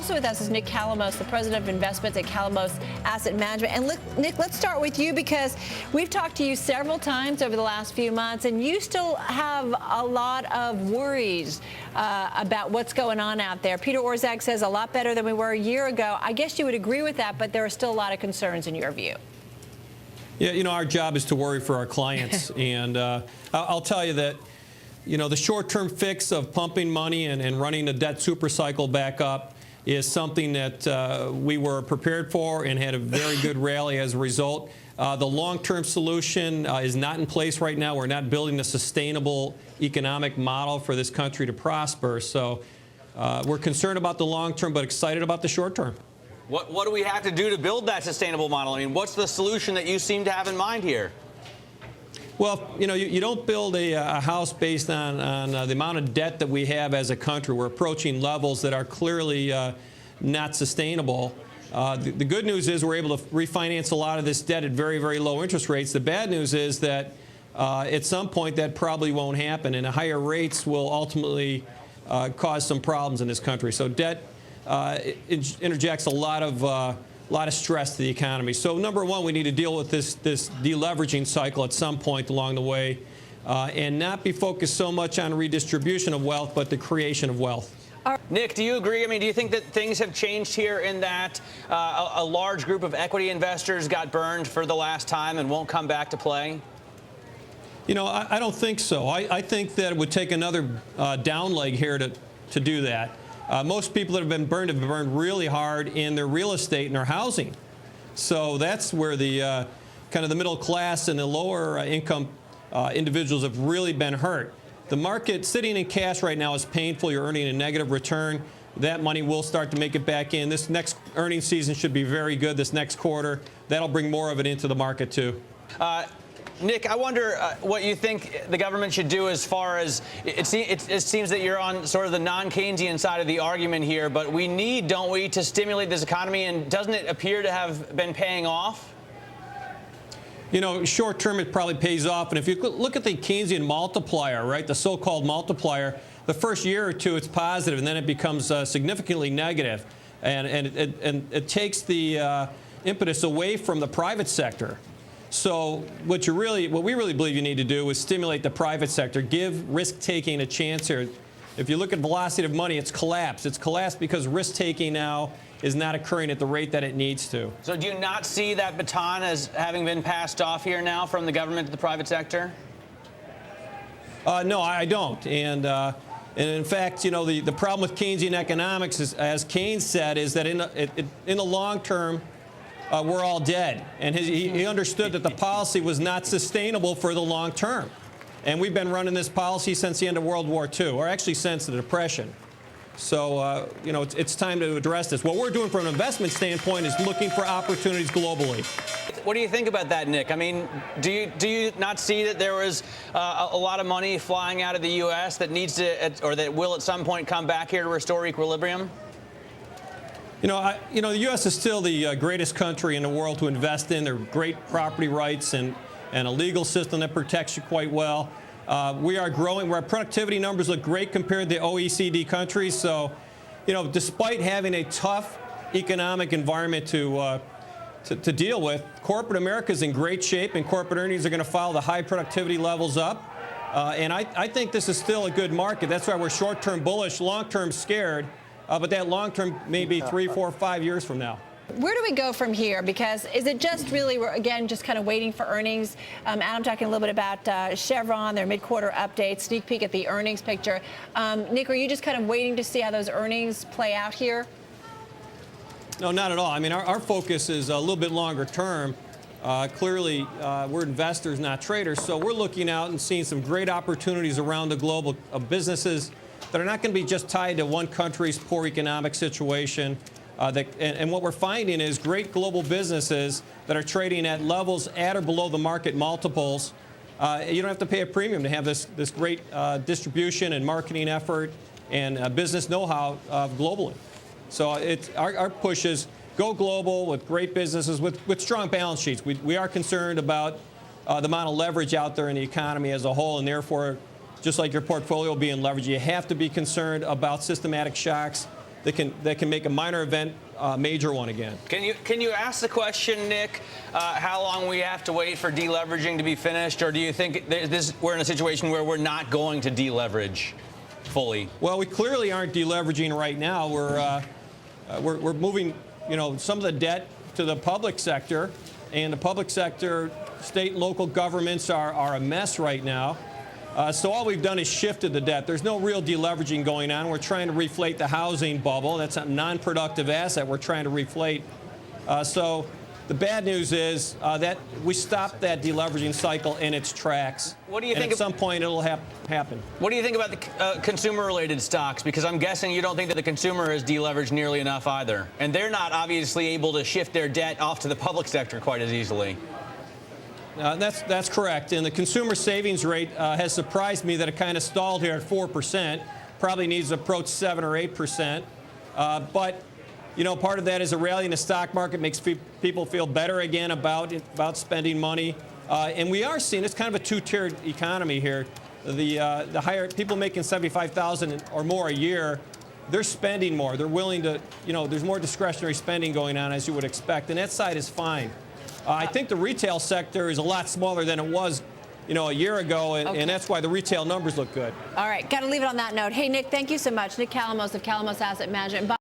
Also with us is Nick Calamos, the president of investments at Calamos Asset Management. And Nick, let's start with you because we've talked to you several times over the last few months, and you still have a lot of worries about what's going on out there. Peter Orszag says a lot better than we were a year ago. I guess you would agree with that, but there are still a lot of concerns in your view. Yeah, our job is to worry for our clients. And I'll tell you that, the short-term fix of pumping money and running the debt super cycle back up is something that we were prepared for and had a very good rally as a result. The long-term solution is not in place right now. We're not building a sustainable economic model for this country to prosper. So we're concerned about the long-term, but excited about the short-term. What do we have to do to build that sustainable model? I mean, what's the solution that you seem to have in mind here? Well, you don't build a house based on the amount of debt that we have as a country. We're approaching levels that are clearly not sustainable. The good news is we're able to refinance a lot of this debt at very, very low interest rates. The bad news is that at some point that probably won't happen, and higher rates will ultimately cause some problems in this country. So debt interjects a lot of stress to the economy. So number one, we need to deal with this deleveraging cycle at some point along the way and not be focused so much on redistribution of wealth, but the creation of wealth. Nick, do you agree? I mean, do you think that things have changed here in that a large group of equity investors got burned for the last time and won't come back to play? I don't think so. I think that it would take another down leg here to do that. Most people that have been burned really hard in their real estate and their housing. So that's where the kind of the middle class and the lower income individuals have really been hurt. The market sitting in cash right now is painful. You're earning a negative return. That money will start to make it back in. This next earnings season should be very good this next quarter. That'll bring more of it into the market, too. Nick, I wonder what you think the government should do as far as it seems that you're on sort of the non-Keynesian side of the argument here, but we need, don't we, to stimulate this economy, and doesn't it appear to have been paying off? Short term it probably pays off, and if you look at the Keynesian multiplier, right, the so-called multiplier, the first year or two it's positive, and then it becomes significantly negative, and it takes the impetus away from the private sector. So what we really believe you need to do is stimulate the private sector, give risk-taking a chance here. If you look at velocity of money, it's collapsed. It's collapsed because risk-taking now is not occurring at the rate that it needs to. So do you not see that baton as having been passed off here now from the government to the private sector? No, I don't. And in fact, the problem with Keynesian economics, is, as Keynes said, is that in the long term, we're all dead. And he understood that the policy was not sustainable for the long term. And we've been running this policy since the end of World War II, or actually since the Depression. So, it's time to address this. What we're doing from an investment standpoint is looking for opportunities globally. What do you think about that, Nick? I mean, do you not see that there was a lot of money flying out of the U.S. that needs to, or that will at some point come back here to restore equilibrium? The U.S. is still the greatest country in the world to invest in. There are great property rights and a legal system that protects you quite well. We are growing. Our productivity numbers look great compared to OECD countries. So, despite having a tough economic environment to deal with, corporate America is in great shape, and corporate earnings are going to follow the high productivity levels up. And I think this is still a good market. That's why we're short-term bullish, long-term scared. But that long-term may be 3, 4, 5 years from now. Where do we go from here? Because is it just really, we're again just kind of waiting for earnings? Adam talking a little bit about Chevron, their mid-quarter update, sneak peek at the earnings picture. Nick, are you just kind of waiting to see how those earnings play out here? No, not at all. I mean, our focus is a little bit longer term. Clearly, we're investors, not traders. So we're looking out and seeing some great opportunities around the globe of businesses that are not going to be just tied to one country's poor economic situation. And what we're finding is great global businesses that are trading at levels at or below the market multiples. You don't have to pay a premium to have this great distribution and marketing effort and business know-how globally. So our push is go global with great businesses with strong balance sheets. We are concerned about the amount of leverage out there in the economy as a whole, and therefore, just like your portfolio being leveraged, you have to be concerned about systematic shocks that can make a minor event major one again. Can you ask the question, Nick, how long we have to wait for deleveraging to be finished, or do you think we're in a situation where we're not going to deleverage fully? Well, we clearly aren't deleveraging right now. We're moving, some of the debt to the public sector, and the public sector, state and local governments are a mess right now. So all we've done is shifted the debt. There's no real deleveraging going on. We're trying to reflate the housing bubble. That's a non-productive asset we're trying to reflate. So the bad news is that we stopped that deleveraging cycle in its tracks. What do you think? At some point, it'll happen. What do you think about the consumer-related stocks? Because I'm guessing you don't think that the consumer is deleveraged nearly enough either. And they're not obviously able to shift their debt off to the public sector quite as easily. That's correct. And the consumer savings rate has surprised me that it kind of stalled here at 4%. Probably needs to approach 7 or 8%. But part of that is a rally in the stock market makes people feel better again about spending money. And we are seeing it's kind of a two-tiered economy here. The higher people making $75,000 or more a year, they're spending more. They're willing to, there's more discretionary spending going on, as you would expect, and that side is fine. I think the retail sector is a lot smaller than it was, a year ago, and that's why the retail numbers look good. All right, got to leave it on that note. Hey, Nick, thank you so much. Nick Calamos of Calamos Asset Management.